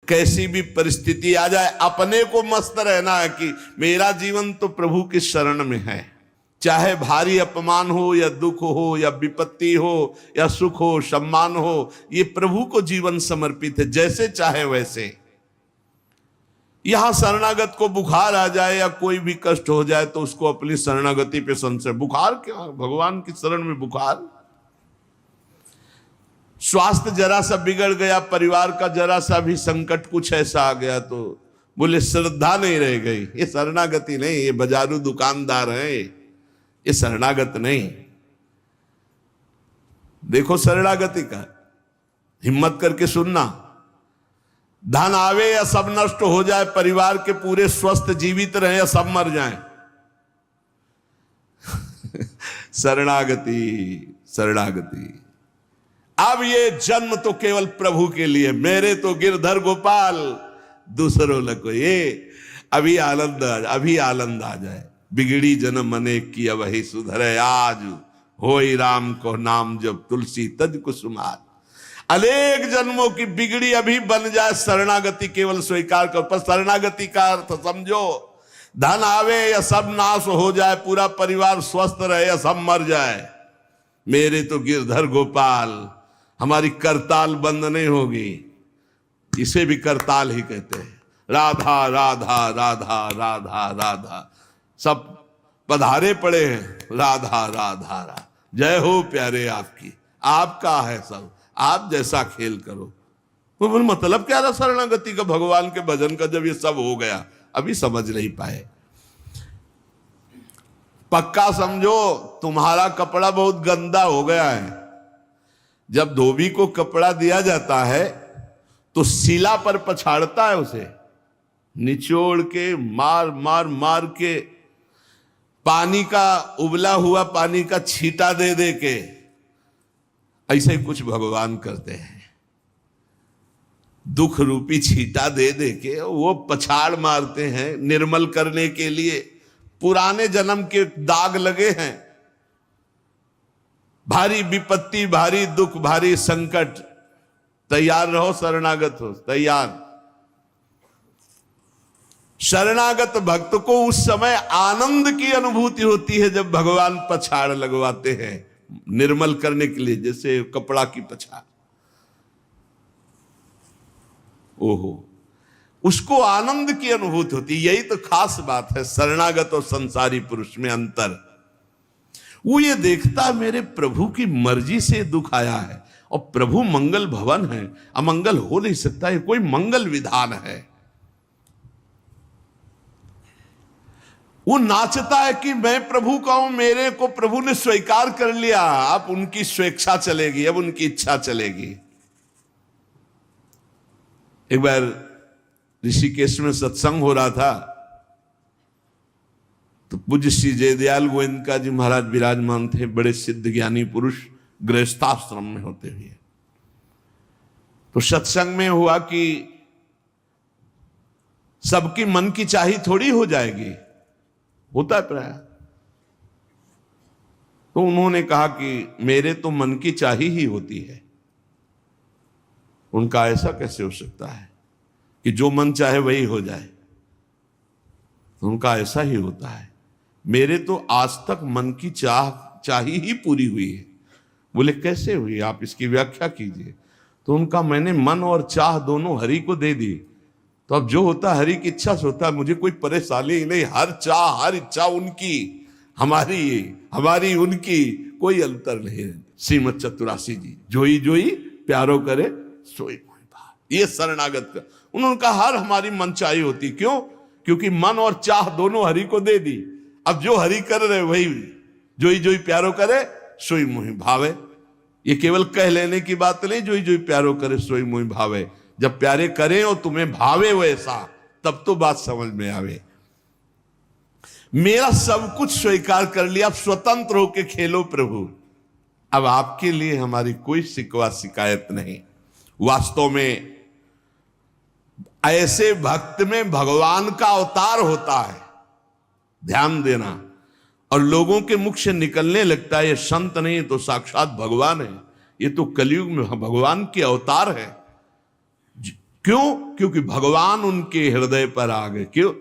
कैसी भी परिस्थिति आ जाए अपने को मस्त रहना है कि मेरा जीवन तो प्रभु की शरण में है। चाहे भारी अपमान हो या दुख हो या विपत्ति हो या सुख हो सम्मान हो, ये प्रभु को जीवन समर्पित है, जैसे चाहे वैसे। यहां शरणागत को बुखार आ जाए या कोई भी कष्ट हो जाए तो उसको अपनी शरणागति पे संशय। बुखार क्या, भगवान की शरण में बुखार। स्वास्थ्य जरा सा बिगड़ गया, परिवार का जरा सा भी संकट कुछ ऐसा आ गया तो बोले श्रद्धा नहीं रह गई। ये शरणागति नहीं, ये बाजारू दुकानदार है, ये शरणागत नहीं। देखो शरणागति का हिम्मत करके सुनना। धन आवे या सब नष्ट हो जाए, परिवार के पूरे स्वस्थ जीवित रहे या सब मर जाएं, शरणागति शरणागति। अब ये जन्म तो केवल प्रभु के लिए, मेरे तो गिरधर गोपाल, दूसरों को ये अभी आनंद आ जाए। बिगड़ी जन्म अनेक की वही सुधरे आज, होई राम को नाम जब तुलसी तज कुसुमार। अनेक जन्मों की बिगड़ी अभी बन जाए, शरणागति केवल स्वीकार कर। पर शरणागति का अर्थ समझो, धन आवे या सब नाश हो जाए, पूरा परिवार स्वस्थ रहे या सब मर जाए, मेरे तो गिरधर गोपाल, हमारी करताल बंद नहीं होगी। इसे भी करताल ही कहते हैं। राधा राधा राधा राधा राधा, सब पधारे पड़े हैं, राधा राधा राधा। जय हो प्यारे आपकी, आपका है सब, आप जैसा खेल करो। वो मतलब क्या रहा शरणागति का, भगवान के भजन का, जब ये सब हो गया अभी समझ नहीं पाए। पक्का समझो तुम्हारा कपड़ा बहुत गंदा हो गया है। जब धोबी को कपड़ा दिया जाता है तो शिला पर पछाड़ता है, उसे निचोड़ के मार मार मार के, पानी का उबला हुआ पानी का छींटा दे दे के, ऐसे ही कुछ भगवान करते हैं। दुख रूपी छींटा दे दे के वो पछाड़ मारते हैं निर्मल करने के लिए। पुराने जन्म के दाग लगे हैं, भारी विपत्ति, भारी दुख, भारी संकट, तैयार रहो, शरणागत हो, तैयार। शरणागत भक्त को उस समय आनंद की अनुभूति होती है जब भगवान पछाड़ लगवाते हैं निर्मल करने के लिए, जैसे कपड़ा की पछाड़। ओहो, उसको आनंद की अनुभूति होती। यही तो खास बात है शरणागत और संसारी पुरुष में अंतर। वो ये देखता है मेरे प्रभु की मर्जी से दुख आया है, और प्रभु मंगल भवन है, अमंगल हो नहीं सकता, ये कोई मंगल विधान है। वो नाचता है कि मैं प्रभु का हूं, मेरे को प्रभु ने स्वीकार कर लिया, अब उनकी स्वेच्छा चलेगी, अब उनकी इच्छा चलेगी। एक बार ऋषिकेश में सत्संग हो रहा था तो पूज्य श्री जयदयाल गोविंद जी महाराज विराजमान थे, बड़े सिद्ध ज्ञानी पुरुष, गृहस्थाश्रम में होते हुए। तो सत्संग में हुआ कि सबकी मन की चाही थोड़ी हो जाएगी, होता है प्राय। तो उन्होंने कहा कि मेरे तो मन की चाही ही होती है। उनका ऐसा कैसे हो सकता है कि जो मन चाहे वही हो जाए? उनका ऐसा ही होता है, मेरे तो आज तक मन की चाही ही पूरी हुई है। बोले कैसे हुई, आप इसकी व्याख्या कीजिए। तो उनका मैंने मन और चाह दोनों हरि को दे दी, तो अब जो होता हरि की इच्छा से होता है, मुझे कोई परेशानी ही नहीं। हर चाह हर इच्छा उनकी, हमारी उनकी, कोई अंतर नहीं है। श्रीमद चतुरासी जी, जोई जोई प्यारो करे सोई मोहि भाव। ये शरणागत का उन्होंने कहा हर हमारी मन चाही होती। क्यों? क्योंकि मन और चाह दोनों हरि को दे दी। अब जो हरि कर रहे वही जोई जोई प्यारो करे सोई मोहि भावे। ये केवल कह लेने की बात नहीं, जोई जोई प्यारो करे सोई मोहि भावे। जब प्यारे करें और तुम्हें भावे वैसा, तब तो बात समझ में आवे। मेरा सब कुछ स्वीकार कर लिया, अब स्वतंत्र होके खेलो प्रभु। अब आपके लिए हमारी कोई शिकवा शिकायत नहीं। वास्तव में ऐसे भक्त में भगवान का अवतार होता है, ध्यान देना। और लोगों के मुख से निकलने लगता है ये संत नहीं तो साक्षात भगवान है, ये तो कलयुग में भगवान के अवतार है। क्यों? क्योंकि भगवान उनके हृदय पर आ गए। क्यों?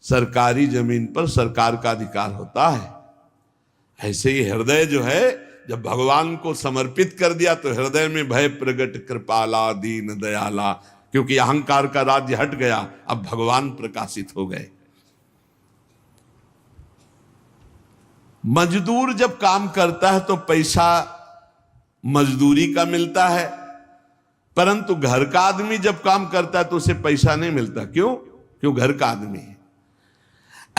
सरकारी जमीन पर सरकार का अधिकार होता है। ऐसे ही हृदय जो है, जब भगवान को समर्पित कर दिया तो हृदय में भय प्रगट कृपाला दीन दयाला, क्योंकि अहंकार का राज्य हट गया, अब भगवान प्रकाशित हो गए। मजदूर जब काम करता है तो पैसा मजदूरी का मिलता है, परंतु घर का आदमी जब काम करता है तो उसे पैसा नहीं मिलता। क्यों? क्यों? घर का आदमी है।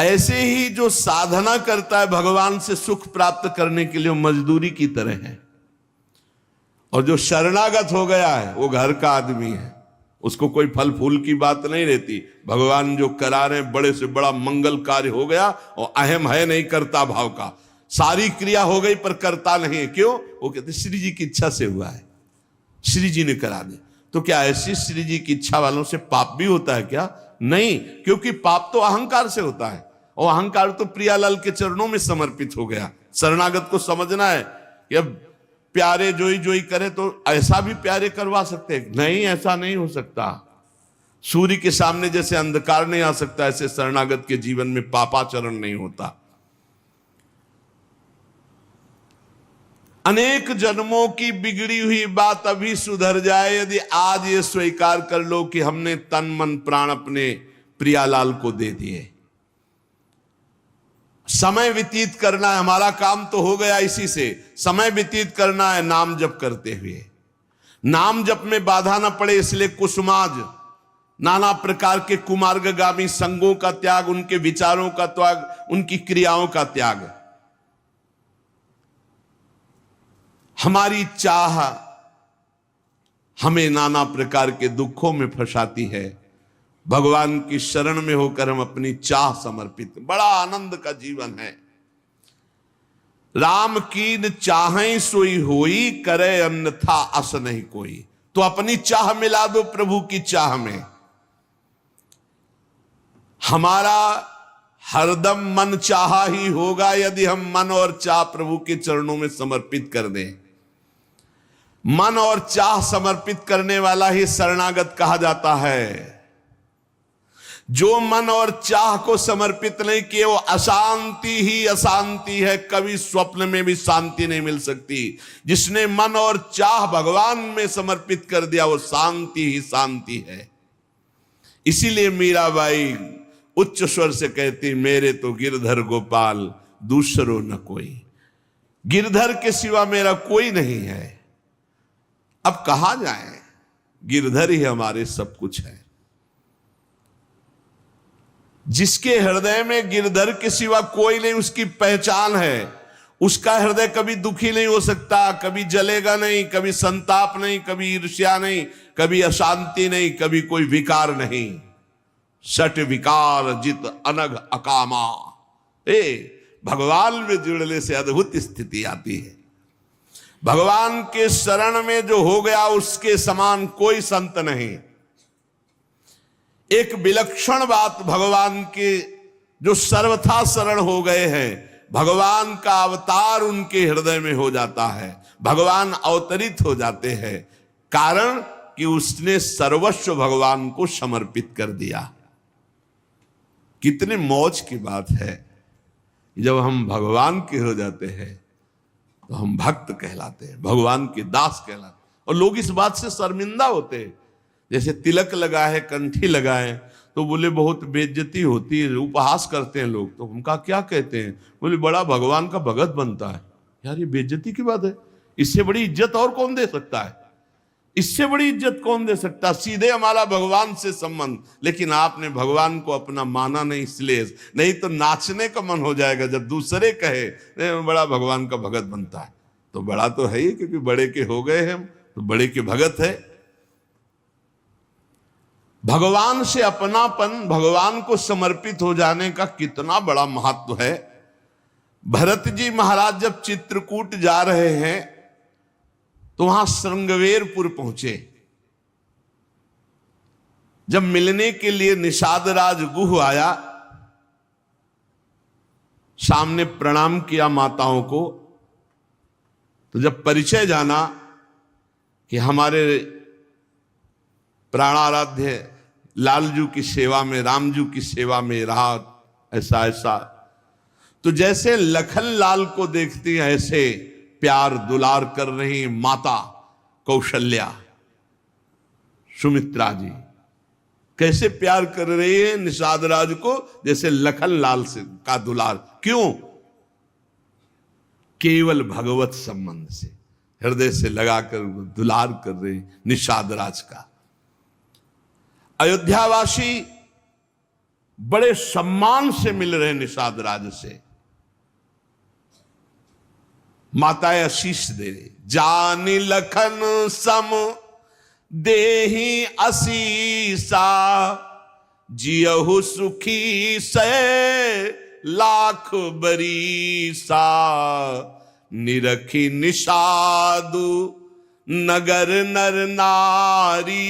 ऐसे ही जो साधना करता है भगवान से सुख प्राप्त करने के लिए, वो मजदूरी की तरह है। और जो शरणागत हो गया है वो घर का आदमी है, उसको कोई फल फूल की बात नहीं रहती। भगवान जो करा रहे बड़े से बड़ा मंगल कार्य हो गया और अहम है नहीं करता भाव का, सारी क्रिया हो गई पर करता नहीं है। क्यों? वो कहते श्री जी की इच्छा से हुआ है, श्री जी ने करा दे। तो क्या ऐसी श्री जी की इच्छा वालों से पाप भी होता है क्या? नहीं, क्योंकि पाप तो अहंकार से होता है, और अहंकार तो प्रियालाल के चरणों में समर्पित हो गया। शरणागत को समझना है कि अब प्यारे जोई जोई करे तो ऐसा भी प्यारे करवा सकते हैं? नहीं, ऐसा नहीं हो सकता। सूर्य के सामने जैसे अंधकार नहीं आ सकता, ऐसे शरणागत के जीवन में पापाचरण नहीं होता। अनेक जन्मों की बिगड़ी हुई बात अभी सुधर जाए यदि आज ये स्वीकार कर लो कि हमने तन मन प्राण अपने प्रियालाल को दे दिए। समय व्यतीत करना है, हमारा काम तो हो गया इसी से। समय व्यतीत करना है नाम जप करते हुए। नाम जप में बाधा ना पड़े इसलिए कुसुमाज, नाना प्रकार के कुमार्गगामी संगों का त्याग, उनके विचारों का त्याग, उनकी क्रियाओं का त्याग। हमारी चाह हमें नाना प्रकार के दुखों में फंसाती है। भगवान की शरण में होकर हम अपनी चाह समर्पित, बड़ा आनंद का जीवन है। राम कीन चाहें सोई होई, करे अन्यथा अस नहीं कोई। तो अपनी चाह मिला दो प्रभु की चाह में। हमारा हरदम मन चाहा ही होगा यदि हम मन और चाह प्रभु के चरणों में समर्पित कर दें। मन और चाह समर्पित करने वाला ही शरणागत कहा जाता है। जो मन और चाह को समर्पित नहीं किए वो अशांति ही अशांति है, कभी स्वप्न में भी शांति नहीं मिल सकती। जिसने मन और चाह भगवान में समर्पित कर दिया वो शांति ही शांति है। इसीलिए मीराबाई उच्च स्वर से कहती, मेरे तो गिरधर गोपाल दूसरो न कोई। गिरधर के सिवा मेरा कोई नहीं है। अब कहा जाए, गिरधर ही हमारे सब कुछ है। जिसके हृदय में गिरधर के सिवा कोई नहीं, उसकी पहचान है। उसका हृदय कभी दुखी नहीं हो सकता, कभी जलेगा नहीं, कभी संताप नहीं, कभी ईर्ष्या नहीं, कभी अशांति नहीं, कभी कोई विकार नहीं। सट विकार जित अनघ अकामा। भगवान में जुड़ने से अद्भुत स्थिति आती है। भगवान के शरण में जो हो गया उसके समान कोई संत नहीं। एक विलक्षण बात, भगवान के जो सर्वथा शरण हो गए हैं, भगवान का अवतार उनके हृदय में हो जाता है। भगवान अवतरित हो जाते हैं, कारण कि उसने सर्वस्व भगवान को समर्पित कर दिया। कितने मौज की बात है, जब हम भगवान के हो जाते हैं तो हम भक्त कहलाते हैं, भगवान के दास कहलाते हैं। और लोग इस बात से शर्मिंदा होते हैं। जैसे तिलक लगाए, कंठी लगाए तो बोले बहुत बेइज्जती होती है, उपहास करते हैं लोग। तो उनका क्या कहते हैं? बोले बड़ा भगवान का भगत बनता है। यार ये बेइज्जती की बात है। इससे बड़ी इज्जत और कौन दे सकता है? इससे बड़ी इज्जत कौन दे सकता? सीधे हमारा भगवान से संबंध। लेकिन आपने भगवान को अपना माना नहीं, इसलिए नहीं तो नाचने का मन हो जाएगा जब दूसरे कहे बड़ा भगवान का भगत बनता है। तो बड़ा तो है ही, क्योंकि बड़े के हो गए हम तो बड़े के भगत है। भगवान से अपनापन, भगवान को समर्पित हो जाने का कितना बड़ा महत्व है। भरत जी महाराज जब चित्रकूट जा रहे हैं तो वहां श्रृंगवेरपुर पहुंचे। जब मिलने के लिए निषाद राज गुह आया, सामने प्रणाम किया माताओं को। तो जब परिचय जाना कि हमारे प्राणाराध्य लालजू की सेवा में, रामजू की सेवा में रहा, ऐसा ऐसा। तो जैसे लखन लाल को देखती हैं ऐसे प्यार दुलार कर रही माता कौशल्या, सुमित्रा जी कैसे प्यार कर रही है निषाद राज को, जैसे लखन लाल से का दुलार। क्यों? केवल भगवत संबंध से, हृदय से लगाकर दुलार कर रही निषाद राज का। अयोध्यावासी बड़े सम्मान से मिल रहे निषाद राज से, माताएं आशीष दे रही। जानी लखन सम देहि असीसा, जियहु सुखी से लाख बरीसा, निरखी निषादु नगर नर नारी,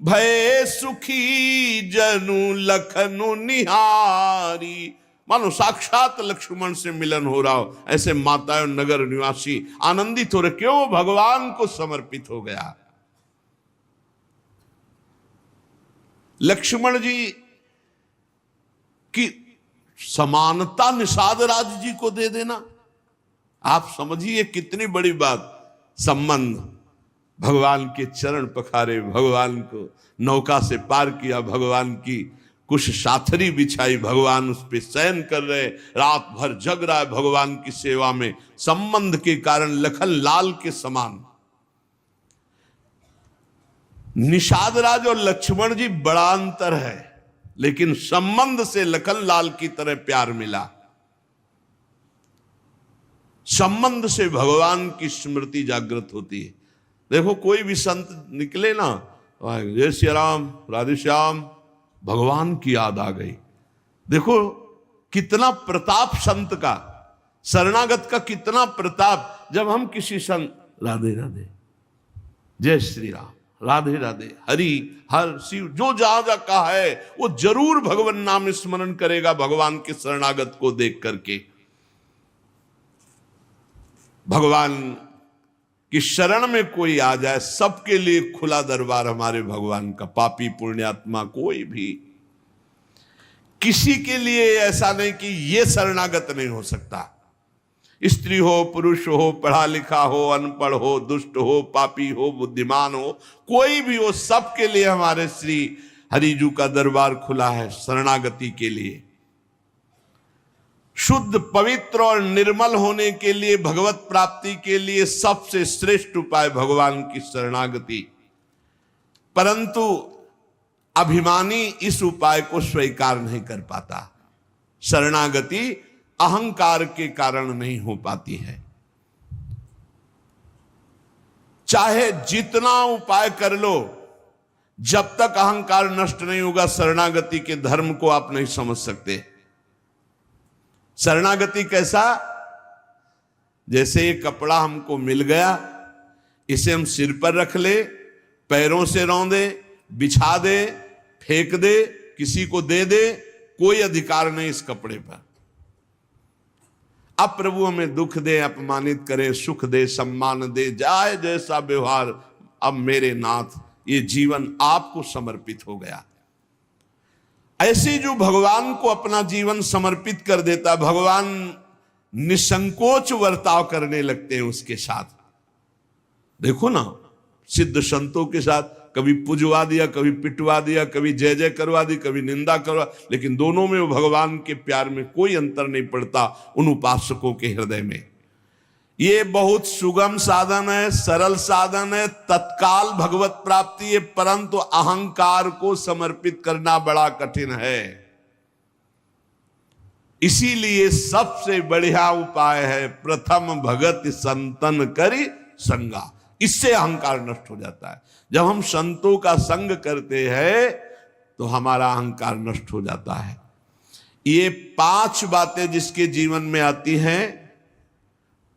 भय सुखी जनु लखनु निहारी। मानो साक्षात लक्ष्मण से मिलन हो रहा हो, ऐसे माताएं और नगर निवासी आनंदित हो रहे। क्यों? भगवान को समर्पित हो गया। लक्ष्मण जी की समानता निषाद राज जी को दे देना, आप समझिए कितनी बड़ी बात। संबंध, भगवान के चरण पखारे, भगवान को नौका से पार किया, भगवान की कुछ साथरी बिछाई, भगवान उस पे शयन कर रहे, रात भर जग रहा है भगवान की सेवा में। संबंध के कारण लखन लाल के समान। निषाद राज और लक्ष्मण जी बड़ा अंतर है, लेकिन संबंध से लखन लाल की तरह प्यार मिला। संबंध से भगवान की स्मृति जागृत होती है। देखो कोई भी संत निकले ना, जय श्री राम, राधे श्याम, भगवान की याद आ गई। देखो कितना प्रताप संत का, शरणागत का कितना प्रताप। जब हम किसी संत, राधे राधे, जय श्री राम, राधे राधे, हरि हर शिव, जो जहां जहां कहा है वो जरूर भगवान नाम स्मरण करेगा भगवान के शरणागत को देख करके। भगवान कि शरण में कोई आ जाए, सबके लिए खुला दरबार हमारे भगवान का। पापी पुण्यात्मा कोई भी, किसी के लिए ऐसा नहीं कि ये शरणागत नहीं हो सकता। स्त्री हो, पुरुष हो, पढ़ा लिखा हो, अनपढ़ हो, दुष्ट हो, पापी हो, बुद्धिमान हो, कोई भी हो, सबके लिए हमारे श्री हरिजू का दरबार खुला है शरणागति के लिए। शुद्ध, पवित्र और निर्मल होने के लिए, भगवत प्राप्ति के लिए सबसे श्रेष्ठ उपाय भगवान की शरणागति। परंतु अभिमानी इस उपाय को स्वीकार नहीं कर पाता। शरणागति अहंकार के कारण नहीं हो पाती है। चाहे जितना उपाय कर लो, जब तक अहंकार नष्ट नहीं होगा, शरणागति के धर्म को आप नहीं समझ सकते। शरणागति कैसा? जैसे ये कपड़ा हमको मिल गया, इसे हम सिर पर रख ले, पैरों से रौंदे, बिछा दे, फेंक दे, किसी को दे दे, कोई अधिकार नहीं इस कपड़े पर। अब प्रभु हमें दुख दे, अपमानित करे, सुख दे, सम्मान दे, जाए जैसा व्यवहार, अब मेरे नाथ ये जीवन आपको समर्पित हो गया। ऐसे जो भगवान को अपना जीवन समर्पित कर देता, भगवान निसंकोच वर्ताव करने लगते हैं उसके साथ। देखो ना, सिद्ध संतों के साथ कभी पुजवा दिया, कभी पिटवा दिया, कभी जय जय करवा दी, कभी निंदा करवा, लेकिन दोनों में वो भगवान के प्यार में कोई अंतर नहीं पड़ता उन उपासकों के हृदय में। ये बहुत सुगम साधन है, सरल साधन है, तत्काल भगवत प्राप्ति है, परंतु अहंकार को समर्पित करना बड़ा कठिन है। इसीलिए सबसे बढ़िया उपाय है प्रथम भगत संतन करि संगा। इससे अहंकार नष्ट हो जाता है। जब हम संतों का संग करते हैं तो हमारा अहंकार नष्ट हो जाता है। ये 5 बातें जिसके जीवन में आती हैं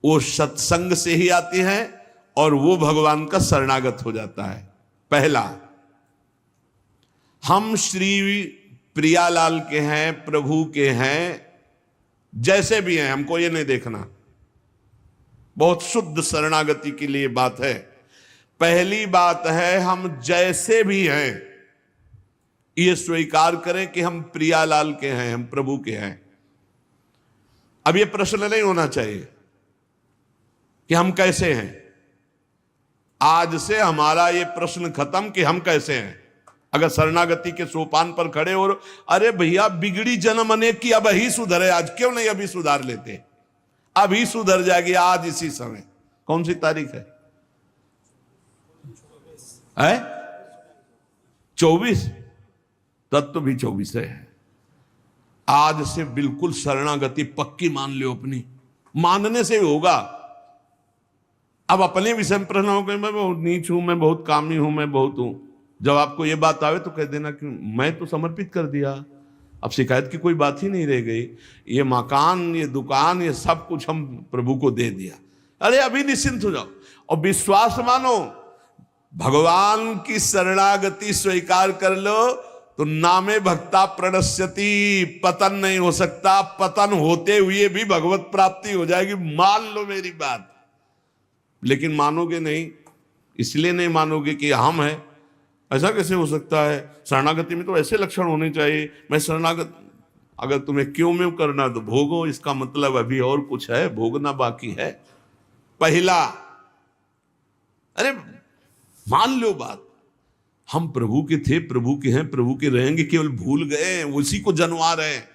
वो सत्संग से ही आती हैं और वो भगवान का शरणागत हो जाता है। पहला, हम श्री प्रियालाल के हैं, प्रभु के हैं, जैसे भी हैं, हमको ये नहीं देखना। बहुत शुद्ध शरणागति के लिए बात है। पहली बात है हम जैसे भी हैं ये स्वीकार करें कि हम प्रियालाल के हैं, हम प्रभु के हैं। अब ये प्रश्न नहीं होना चाहिए कि हम कैसे हैं। आज से हमारा ये प्रश्न खत्म कि हम कैसे हैं। अगर शरणागति के सोपान पर खड़े और अरे भैया बिगड़ी जन्म अनेक की, अब ही सुधरे, आज क्यों नहीं अभी सुधार लेते, अभी सुधर जाएगी आज इसी समय। कौन सी तारीख है? 24। तत्व भी 24 है। आज से बिल्कुल शरणागति पक्की मान लो अपनी, मानने से होगा। अब अपने विषय में प्रश्न हो गए, मैं बहुत नीच हूं, मैं बहुत कामी हूं, मैं बहुत हूं। जब आपको ये बात आवे तो कह देना कि मैं तो समर्पित कर दिया, अब शिकायत की कोई बात ही नहीं रह गई। ये मकान, ये दुकान, ये सब कुछ हम प्रभु को दे दिया। अरे अभी निश्चिंत हो जाओ और विश्वास मानो, भगवान की शरणागति स्वीकार कर लो तो नामे भक्ता प्रणश्यति, पतन नहीं हो सकता। पतन होते हुए भी भगवत प्राप्ति हो जाएगी, मान लो मेरी बात। लेकिन मानोगे नहीं, इसलिए नहीं मानोगे कि हम हैं। ऐसा कैसे हो सकता है? शरणागति में तो ऐसे लक्षण होने चाहिए। मैं शरणागत, अगर तुम्हें क्यों में करना तो भोगो, इसका मतलब अभी और कुछ है, भोगना बाकी है। पहला, अरे मान लो बात, हम प्रभु के थे, प्रभु के हैं, प्रभु के रहेंगे, केवल भूल गए, उसी को जनवा रहे हैं।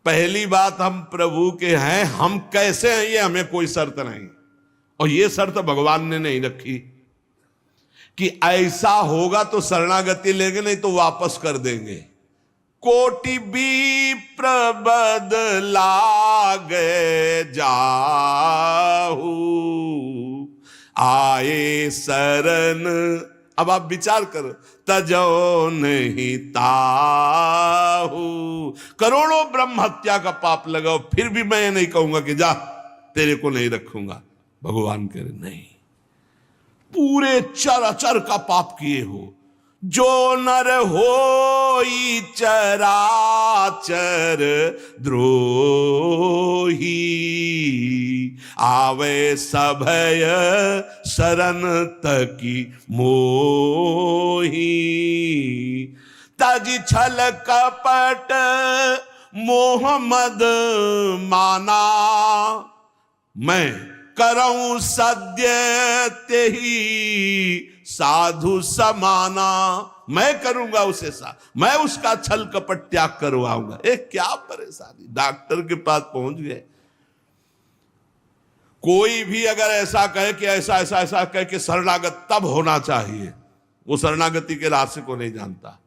पहली बात, हम प्रभु के हैं, हम कैसे हैं ये हमें कोई शर्त नहीं, और ये शर्त भगवान ने नहीं रखी कि ऐसा होगा तो शरणागति लेंगे, नहीं तो वापस कर देंगे। कोटि भी प्रबदला गए जाहू, आए शरण। अब आप विचार करो, तजो नहीं ताहू। करोड़ों ब्रह्म हत्या का पाप लगाओ, फिर भी मैं नहीं कहूंगा कि जा तेरे को नहीं रखूंगा। भगवान कह रहे नहीं, पूरे चराचर का पाप किए हो, जो नर होई चराचर द्रोही, आवे सभय शरण तकी मोही। तज छल कपट मोहम्मद माना, मैं करऊं सद्य तेही साधु समाना। मैं करूंगा उसे मैं उसका छल कपट त्याग करवाऊंगा। क्या परेशानी, डॉक्टर के पास पहुंच गए। कोई भी अगर ऐसा कहे कि ऐसा ऐसा ऐसा कहे कि शरणागत तब होना चाहिए, वो शरणागति के रास्ते को नहीं जानता।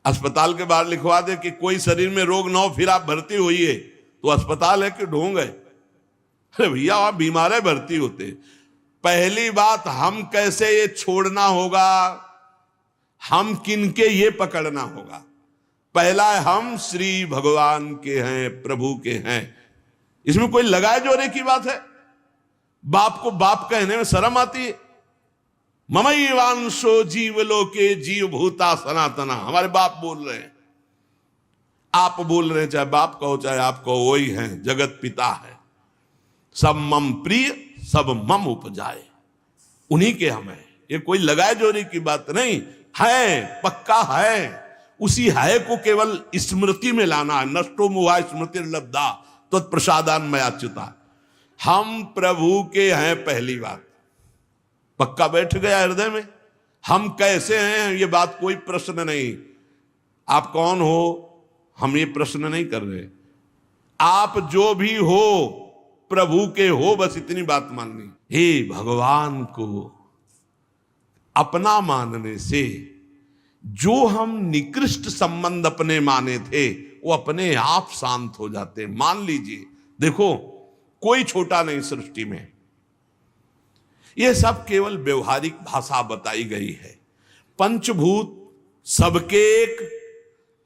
अस्पताल के बाहर लिखवा दे कि कोई शरीर में रोग न हो फिर आप भर्ती होइए, तो अस्पताल है कि ढोंग है? अरे भैया वहां बीमार है, भर्ती होते। पहली बात, हम कैसे ये छोड़ना होगा, हम किनके ये पकड़ना होगा। पहला है, हम श्री भगवान के हैं, प्रभु के हैं। इसमें कोई लगाए जोरे की बात है? बाप को बाप कहने में शर्म आती है। ममैवांशो जीवलोके जीव भूता सनातना, हमारे बाप बोल रहे हैं, आप बोल रहे हैं, चाहे बाप कहो चाहे आप कहो, वही हैं, जगत पिता है। सब मम प्रिय, सब मम उपजाए, उन्हीं के हम हैं। ये कोई लगाए जोरी की बात नहीं है, पक्का है। उसी है को केवल स्मृति में लाना है। नष्टो मुआ स्मृति लब्धा तत्प्रसादान मयाच्युता। हम प्रभु के हैं, पहली बात पक्का बैठ गया हृदय में। हम कैसे हैं ये बात कोई प्रश्न नहीं। आप कौन हो हम ये प्रश्न नहीं कर रहे। आप जो भी हो प्रभु के हो, बस इतनी बात माननी। हे भगवान को अपना मानने से जो हम निकृष्ट संबंध अपने माने थे वो अपने आप शांत हो जाते। मान लीजिए, देखो कोई छोटा नहीं सृष्टि में, यह सब केवल व्यवहारिक भाषा बताई गई है। पंचभूत सबके एक,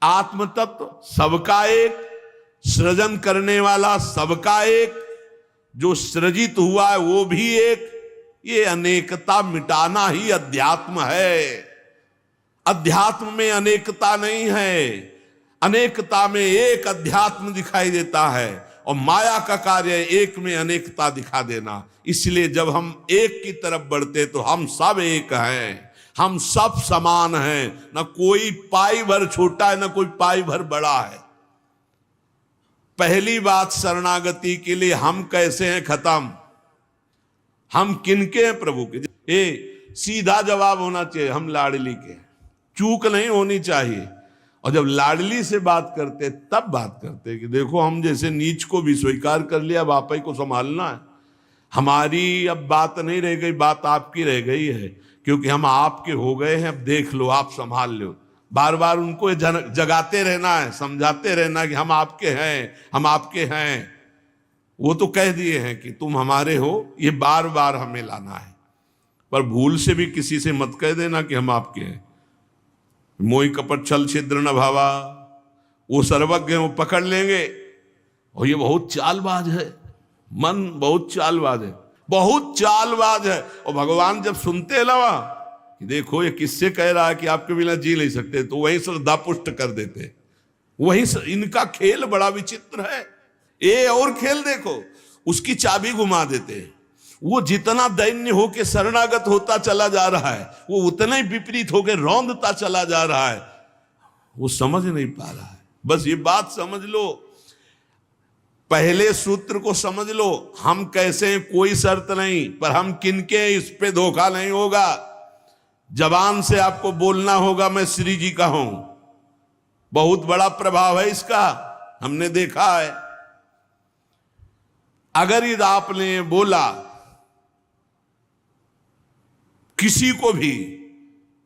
आत्म तत्व सबका एक, सृजन करने वाला सबका एक, जो सृजित हुआ है वो भी एक। ये अनेकता मिटाना ही अध्यात्म है। अध्यात्म में अनेकता नहीं है, अनेकता में एक अध्यात्म दिखाई देता है। और माया का कार्य है एक में अनेकता दिखा देना। इसलिए जब हम एक की तरफ बढ़ते तो हम सब एक हैं, हम सब समान हैं, ना कोई पाई भर छोटा है ना कोई पाई भर बड़ा है। पहली बात शरणागति के लिए हम कैसे हैं खत्म, हम किनके हैं प्रभु के। ये सीधा जवाब होना चाहिए, हम लाडली के, चूक नहीं होनी चाहिए। और जब लाडली से बात करते तब बात करते कि देखो हम जैसे नीच को भी स्वीकार कर लिया, अब आप ही को संभालना है, हमारी अब बात नहीं रह गई, बात आपकी रह गई है, क्योंकि हम आपके हो गए हैं, अब देख लो आप संभाल लो। बार बार उनको जगाते रहना है, समझाते रहना कि हम आपके हैं, हम आपके हैं। वो तो कह दिए हैं कि तुम हमारे हो, ये बार बार हमें लाना है। पर भूल से भी किसी से मत कह देना कि हम आपके हैं। मोहि कपट छल छिद्र न भावा, वो सर्वज्ञ हैं, वो पकड़ लेंगे। और ये बहुत चालबाज है, मन बहुत चालबाज है, बहुत चालबाज है। और भगवान जब सुनते हैं ना कि देखो ये किससे कह रहा है कि आपके बिना जी नहीं सकते, तो वहीं श्रद्धा पुष्ट कर देते। वहीं इनका खेल बड़ा विचित्र है। ये और खेल देखो, उसकी चाबी घुमा देते। वो जितना दैन्य होके शरणागत होता चला जा रहा है, वो उतना ही विपरीत होके रौंदता चला जा रहा है। वो समझ नहीं पा रहा है। बस ये बात समझ लो, पहले सूत्र को समझ लो, हम कैसे हैं कोई शर्त नहीं, पर हम किनके हैं इस पे धोखा नहीं होगा। जबान से आपको बोलना होगा मैं श्री जी का हूं, बहुत बड़ा प्रभाव है इसका, हमने देखा है। अगर यदि आपने बोला किसी को भी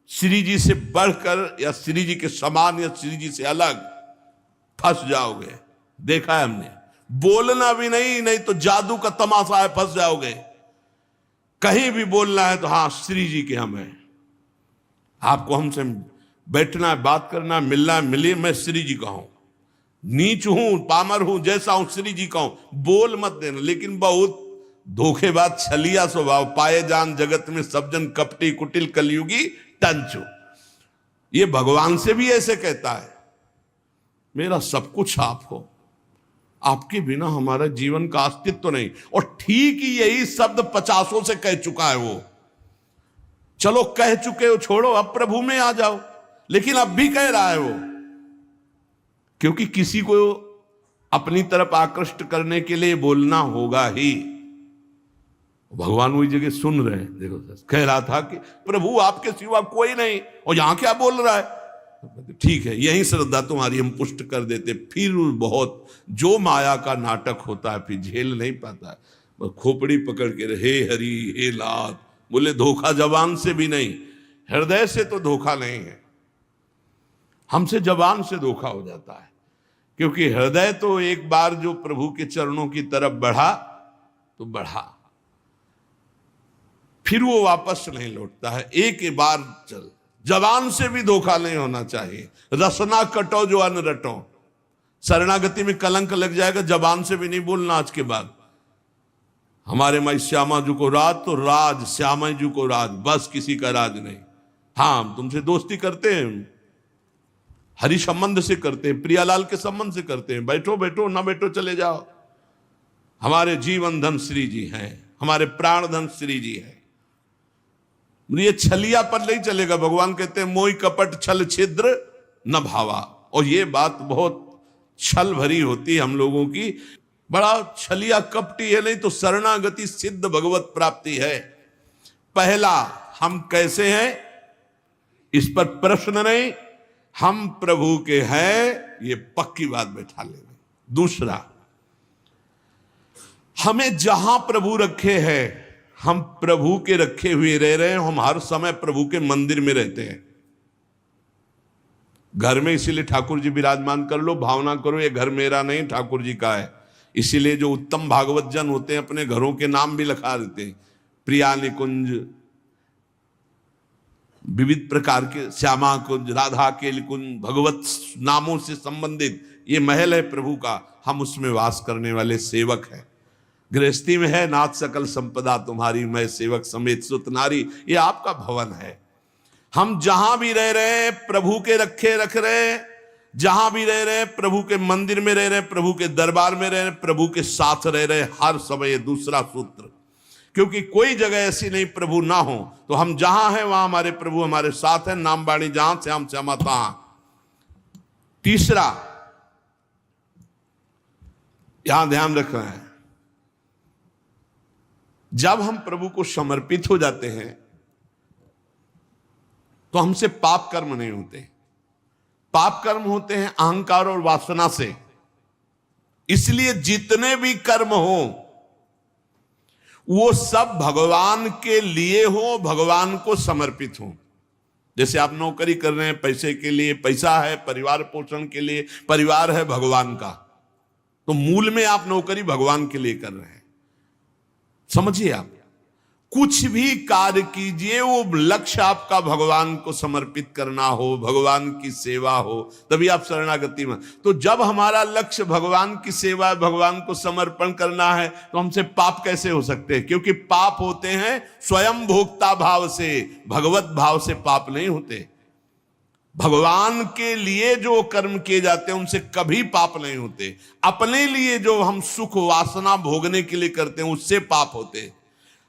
श्री जी से बढ़कर या श्री जी के समान या श्री जी से अलग, फंस जाओगे। देखा है हमने, बोलना भी नहीं, नहीं तो जादू का तमाशा है, फंस जाओगे। कहीं भी बोलना है तो हाँ श्री जी के हम हैं, आपको हमसे बैठना है, बात करना है, मिलना है, मिलिए, मैं श्री जी का हूं, नीच हूं, पामर हूं, जैसा हूं श्री जी का हूं, बोल मत देना। लेकिन बहुत धोखेबाज छलिया स्वभाव, पाए जान जगत में सब जन कपटी कुटिल कलयुगी टंचो। ये भगवान से भी ऐसे कहता है, मेरा सब कुछ आप हो, आपके बिना हमारा जीवन का अस्तित्व तो नहीं। और ठीक ही यही शब्द 50 से कह चुका है वो। चलो कह चुके हो, छोड़ो, अब प्रभु में आ जाओ। लेकिन अब भी कह रहा है वो, क्योंकि किसी को अपनी तरफ आकृष्ट करने के लिए बोलना होगा ही। भगवान वही जगह सुन रहे हैं। देखो कह रहा था कि प्रभु आपके सिवा कोई नहीं, और यहां क्या बोल रहा है। ठीक है, यही श्रद्धा तुम्हारी हम पुष्ट कर देते। फिर बहुत जो माया का नाटक होता है फिर झेल नहीं पाता है, खोपड़ी पकड़ के हे हरि हे लात। बोले धोखा जबान से भी नहीं, हृदय से तो धोखा नहीं है, हमसे जबान से धोखा हो जाता है। क्योंकि हृदय तो एक बार जो प्रभु के चरणों की तरफ बढ़ा तो बढ़ा, फिर वो वापस नहीं लौटता है। एक बार चल, जबान से भी धोखा नहीं होना चाहिए। रसना कटो जो अन्न रटो, शरणागति में कलंक लग जाएगा। जबान से भी नहीं बोलना आज के बाद, हमारे माई श्यामा जी को राज तो राज, श्यामा जी को राज, बस किसी का राज नहीं। हाँ हम तुमसे दोस्ती करते हैं, हरि संबंध से करते हैं, प्रियालाल के संबंध से करते हैं, बैठो बैठो, ना बैठो चले जाओ। हमारे जीवन धन श्री जी हैं, हमारे प्राण धन श्री जी हैं। ये छलिया पर नहीं चलेगा। भगवान कहते हैं मोहि कपट छल छिद्र न भावा। और ये बात बहुत छल भरी होती है हम लोगों की, बड़ा छलिया कपटी है। नहीं तो शरणागति सिद्ध भगवत प्राप्ति है। पहला, हम कैसे हैं इस पर प्रश्न नहीं, हम प्रभु के हैं, ये पक्की बात बैठा लेना। दूसरा, हमें जहां प्रभु रखे हैं, हम प्रभु के रखे हुए रह रहे हैं। हम हर समय प्रभु के मंदिर में रहते हैं, घर में। इसीलिए ठाकुर जी विराजमान कर लो, भावना करो ये घर मेरा नहीं ठाकुर जी का है। इसीलिए जो उत्तम भागवत जन होते हैं अपने घरों के नाम भी लिखा देते हैं, प्रिया निकुंज, विविध प्रकार के श्यामा कुंज, राधा के कुंज, भगवत नामों से संबंधित ये महल है प्रभु का। हम उसमें वास करने वाले सेवक हैं। गृहस्थी में है नाथ सकल संपदा तुम्हारी, मैं सेवक समेत सुत नारी, ये आपका भवन है। हम जहां भी रह रहे हैं प्रभु के रखे रख रहे हैं। जहां भी रह रहे, प्रभु के मंदिर में रह रहे, प्रभु के दरबार में रह रहे, प्रभु के साथ रह रहे हर समय। दूसरा सूत्र, क्योंकि कोई जगह ऐसी नहीं प्रभु ना हो, तो हम जहां हैं वहां हमारे प्रभु हमारे साथ हैं। नाम बाणी जहां से हम तहां। तीसरा यहां ध्यान रखना है, जब हम प्रभु को समर्पित हो जाते हैं तो हमसे पाप कर्म नहीं होते। पाप कर्म होते हैं अहंकार और वासना से। इसलिए जितने भी कर्म हो वो सब भगवान के लिए हो, भगवान को समर्पित हो। जैसे आप नौकरी कर रहे हैं पैसे के लिए, पैसा है परिवार पोषण के लिए, परिवार है भगवान का, तो मूल में आप नौकरी भगवान के लिए कर रहे हैं। समझिए, आप कुछ भी कार्य कीजिए वो लक्ष्य आपका भगवान को समर्पित करना हो, भगवान की सेवा हो, तभी आप शरणागति में। तो जब हमारा लक्ष्य भगवान की सेवा, भगवान को समर्पण करना है, तो हमसे पाप कैसे हो सकते हैं? क्योंकि पाप होते हैं स्वयं भोक्ता भाव से, भगवत भाव से पाप नहीं होते। भगवान के लिए जो कर्म किए जाते हैं उनसे कभी पाप नहीं होते। अपने लिए जो हम सुख वासना भोगने के लिए करते हैं उससे पाप होते।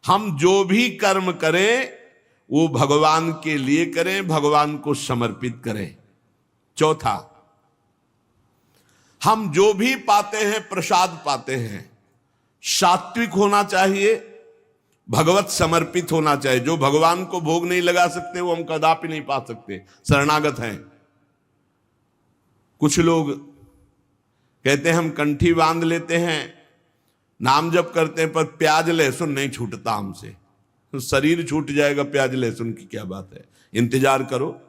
हम जो भी कर्म करें वो भगवान के लिए करें, भगवान को समर्पित करें। चौथा, हम जो भी पाते हैं प्रसाद पाते हैं, सात्विक होना चाहिए, भगवत समर्पित होना चाहिए। जो भगवान को भोग नहीं लगा सकते वो हम कदापि नहीं पा सकते, शरणागत हैं। कुछ लोग कहते हैं हम कंठी बांध लेते हैं, नाम जप करते हैं, पर प्याज लहसुन नहीं छूटता हमसे। तो शरीर छूट जाएगा, प्याज लहसुन की क्या बात है? इंतजार करो,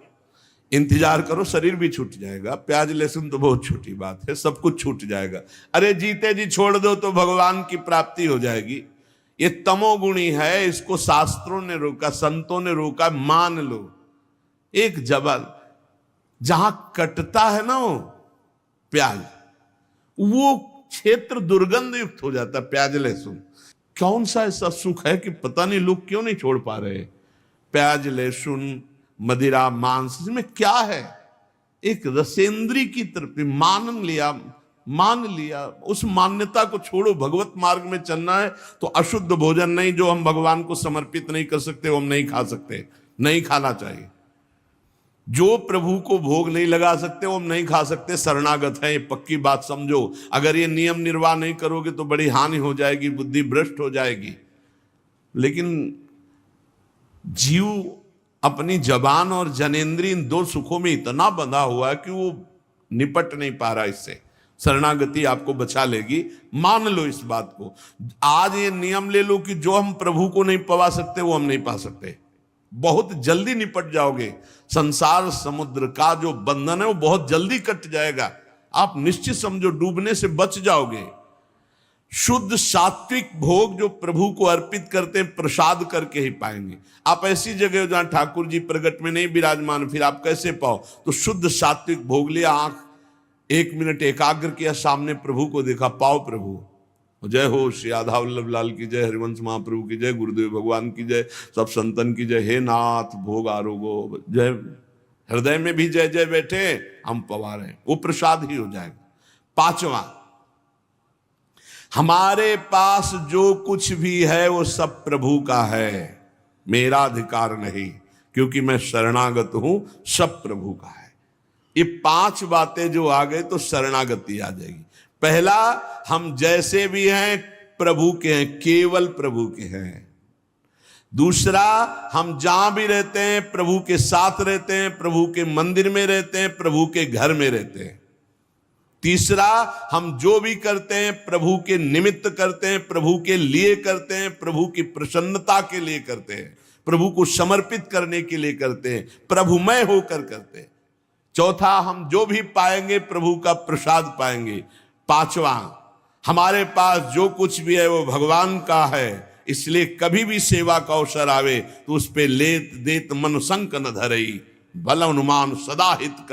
इंतजार करो, शरीर भी छूट जाएगा। प्याज लहसुन तो बहुत छोटी बात है, सब कुछ छूट जाएगा। अरे जीते जी छोड़ दो तो भगवान की प्राप्ति हो जाएगी। ये तमोगुणी है, इसको शास्त्रों ने रोका, संतों ने रोका। मान लो एक जबल जहां कटता है ना वो प्याज, वो क्षेत्र दुर्गंध युक्त हो जाता। प्याज लहसुन कौन सा ऐसा सुख है कि पता नहीं लोग क्यों नहीं छोड़ पा रहे? प्याज लहसुन, मदिरा, मांस, इसमें क्या है? एक रसेंद्री की तरफ मान लिया। उस मान्यता को छोड़ो। भगवत मार्ग में चलना है तो अशुद्ध भोजन नहीं, जो हम भगवान को समर्पित नहीं कर सकते वो हम नहीं खा सकते, नहीं खाना चाहिए। जो प्रभु को भोग नहीं लगा सकते वो हम नहीं खा सकते, शरणागत है। ये पक्की बात समझो। अगर ये नियम निर्वाह नहीं करोगे तो बड़ी हानि हो जाएगी, बुद्धि भ्रष्ट हो जाएगी। लेकिन जीव अपनी जबान और जनेंद्रिय इन दो सुखों में इतना बंधा हुआ है कि वो निपट नहीं पा रहा इससे। शरणागति आपको बचा लेगी, मान लो इस बात को। आज ये नियम ले लो कि जो हम प्रभु को नहीं पवा सकते वो हम नहीं पा सकते। बहुत जल्दी निपट जाओगे। संसार समुद्र का जो बंधन है वो बहुत जल्दी कट जाएगा। आप निश्चित समझो, डूबने से बच जाओगे। शुद्ध सात्विक भोग जो प्रभु को अर्पित करते हैं प्रसाद करके ही पाएंगे। आप ऐसी जगह जहां ठाकुर जी प्रगट में नहीं विराजमान, फिर आप कैसे पाओ? तो शुद्ध सात्विक भोग लिया, आंख 1 मिनट एकाग्र किया, सामने प्रभु को देखा, पाओ प्रभु। जय हो श्री राधा वल्लभ लाल की जय, हरिवंश महाप्रभु की जय, गुरुदेव भगवान की जय, सब संतन की जय। हे नाथ भोग आरोगो जय। हृदय में भी जय जय बैठे, हम पवा रहे हैं, वो प्रसाद ही हो जाएगा। पांचवा, हमारे पास जो कुछ भी है वो सब प्रभु का है, मेरा अधिकार नहीं, क्योंकि मैं शरणागत हूं, सब प्रभु का है। ये 5 बातें जो आ गए तो शरणागति आ जाएगी। पहला, हम जैसे भी हैं प्रभु के हैं, केवल प्रभु के हैं। दूसरा, हम जहां भी रहते हैं प्रभु के साथ रहते हैं, प्रभु के मंदिर में रहते हैं, प्रभु के घर में रहते हैं। तीसरा, हम जो भी करते हैं प्रभु के निमित्त करते हैं, प्रभु के लिए करते हैं, प्रभु की प्रसन्नता के लिए करते हैं, प्रभु को समर्पित करने के लिए करते हैं, प्रभुमय होकर करते हैं। चौथा, हम जो भी पाएंगे प्रभु का प्रसाद पाएंगे। पांचवा, हमारे पास जो कुछ भी है वो भगवान का है, इसलिए कभी भी सेवा का अवसर आवे तो उस पे लेत देत मन संक न धरई, बल अनुमान सदा हित कर।